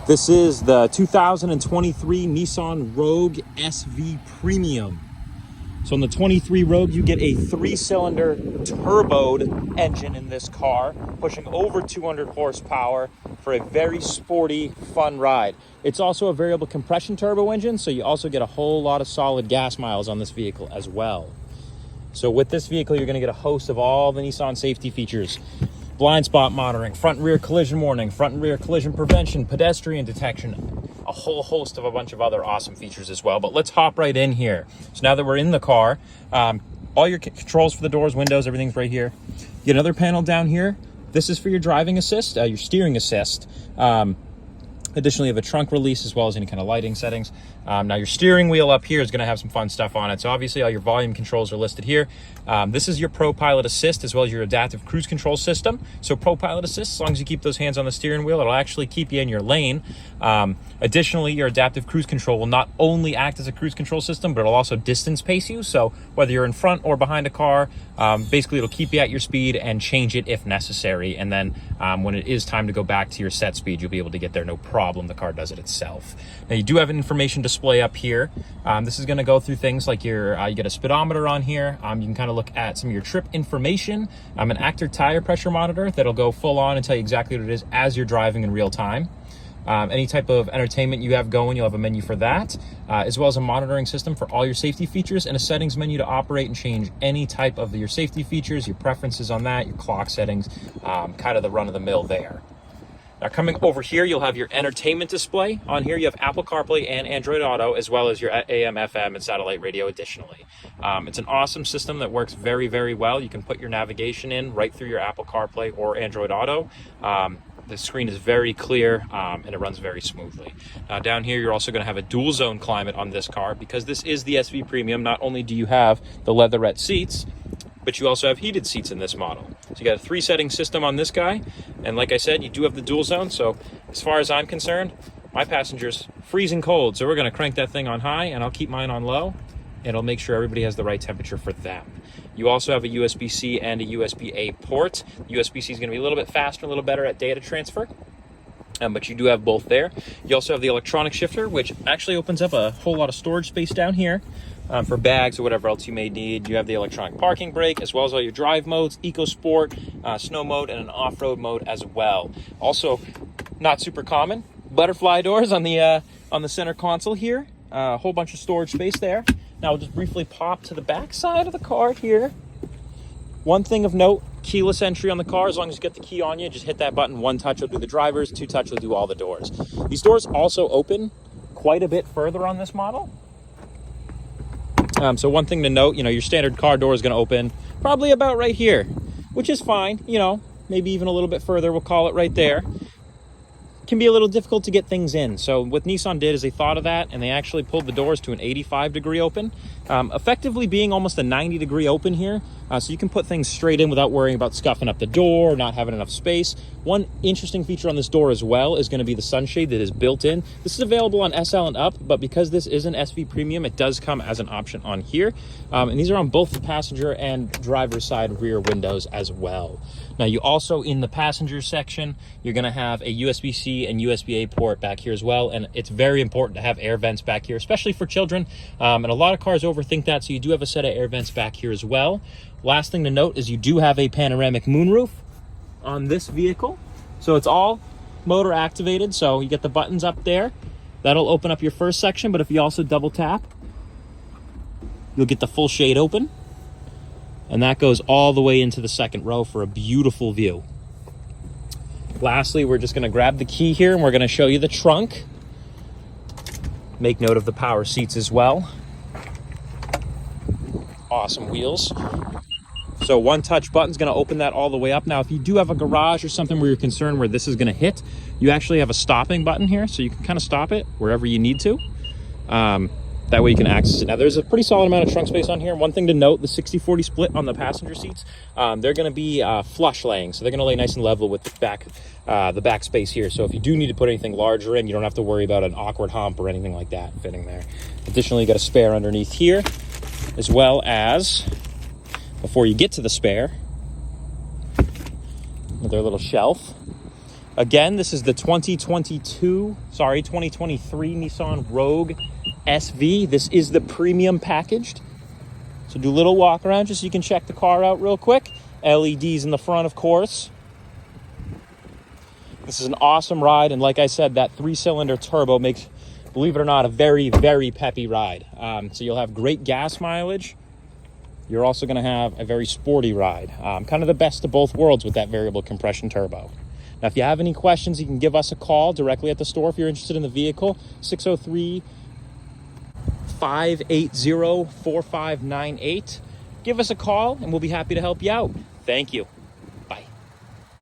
This is the 2023 Nissan Rogue SV Premium. So in the 23 Rogue, you get a 3-cylinder turboed engine in this car, pushing over 200 horsepower for a very sporty, fun ride. It's also a variable compression turbo engine, so you also get a whole lot of solid gas miles on this vehicle as well. So with this vehicle, you're gonna get a host of all the Nissan safety features. Blind spot monitoring, front and rear collision warning, front and rear collision prevention, pedestrian detection, a whole host of a bunch of other awesome features as well. But let's hop right in here. So now that we're in the car, all your controls for the doors, windows, everything's right here. You get another panel down here. This is for your driving assist, your steering assist. Additionally, you have a trunk release as well as any kind of lighting settings. Now your steering wheel up here is going to have some fun stuff on it. So obviously all your volume controls are listed here. This is your Pro Pilot Assist as well as your adaptive cruise control system. So Pro Pilot Assist, as long as you keep those hands on the steering wheel, it'll actually keep you in your lane. Additionally, your adaptive cruise control will not only act as a cruise control system, but it'll also distance pace you. So whether you're in front or behind a car, basically it'll keep you at your speed and change it if necessary. And then when it is time to go back to your set speed, you'll be able to get there no problem. The car does it itself. Now you do have an information display up here. This is going to go through things like you get a speedometer on here. You can kind of look at some of your trip information, an active tire pressure monitor that'll go full on and tell you exactly what it is as you're driving in real time. Any type of entertainment you have going, you'll have a menu for that, as well as a monitoring system for all your safety features and a settings menu to operate and change any type of your safety features, your preferences on that, your clock settings, kind of the run-of-the-mill there. Now coming over here, you'll have your entertainment display. On here, you have Apple CarPlay and Android Auto, as well as your AM, FM, and satellite radio additionally. It's an awesome system that works very, very well. You can put your navigation in right through your Apple CarPlay or Android Auto. The screen is very clear and it runs very smoothly. Now down here, you're also going to have a dual zone climate on this car because this is the SV Premium. Not only do you have the leatherette seats, but you also have heated seats in this model. So you got a 3-setting system on this guy. And like I said, you do have the dual zone. So as far as I'm concerned, my passenger's freezing cold. So we're going to crank that thing on high and I'll keep mine on low. And it'll make sure everybody has the right temperature for them. You also have a USB-C and a USB-A port. USB-C is going to be a little bit faster, a little better at data transfer. But you do have both there. You also have the electronic shifter, which actually opens up a whole lot of storage space down here for bags or whatever else you may need. You have the electronic parking brake, as well as all your drive modes, Eco Sport, snow mode, and an off-road mode as well. Also, not super common, butterfly doors on the center console here. A whole bunch of storage space there. Now we'll just briefly pop to the back side of the car here. One thing of note, keyless entry on the car. As long as you get the key on you, just hit that button. 1 touch will do the drivers, 2 touch will do all the doors. These doors also open quite a bit further on this model. So one thing to note, your standard car door is going to open probably about right here, which is fine. Maybe even a little bit further, we'll call it right there. Can be a little difficult to get things in. So what Nissan did is they thought of that and they actually pulled the doors to an 85-degree open, effectively being almost a 90-degree open here. So you can put things straight in without worrying about scuffing up the door or not having enough space. One interesting feature on this door as well is going to be the sunshade that is built in. This is available on SL and up, but because this is an SV Premium, it does come as an option on here. And these are on both the passenger and driver's side rear windows as well. Now you also, in the passenger section, you're going to have a USB-C and USB-A port back here as well. And it's very important to have air vents back here, especially for children. And a lot of cars overthink that. So you do have a set of air vents back here as well. Last thing to note is you do have a panoramic moonroof on this vehicle. So it's all motor activated. So you get the buttons up there. That'll open up your first section. But if you also double tap, you'll get the full shade open. And that goes all the way into the second row for a beautiful view. Lastly, we're just going to grab the key here and we're going to show you the trunk. Make note of the power seats as well. Awesome wheels. So 1-touch button is going to open that all the way up. Now, if you do have a garage or something where you're concerned where this is going to hit, you actually have a stopping button here. So you can kind of stop it wherever you need to. That way you can access it. Now, there's a pretty solid amount of trunk space on here. One thing to note, the 60-40 split on the passenger seats, they're going to be flush laying. So they're going to lay nice and level with the back space here. So if you do need to put anything larger in, you don't have to worry about an awkward hump or anything like that fitting there. Additionally, you got a spare underneath here, as well as, before you get to the spare, another little shelf. Again, this is the 2023 Nissan Rogue SV. This is the premium packaged. So do a little walk around just so you can check the car out real quick. LEDs in the front, of course. This is an awesome ride, and like I said, that 3-cylinder turbo makes, believe it or not, a very, very peppy ride. So you'll have great gas mileage. You're also going to have a very sporty ride. Kind of the best of both worlds with that variable compression turbo. Now, if you have any questions, you can give us a call directly at the store if you're interested in the vehicle. 603-580-4598. Give us a call, and we'll be happy to help you out. Thank you.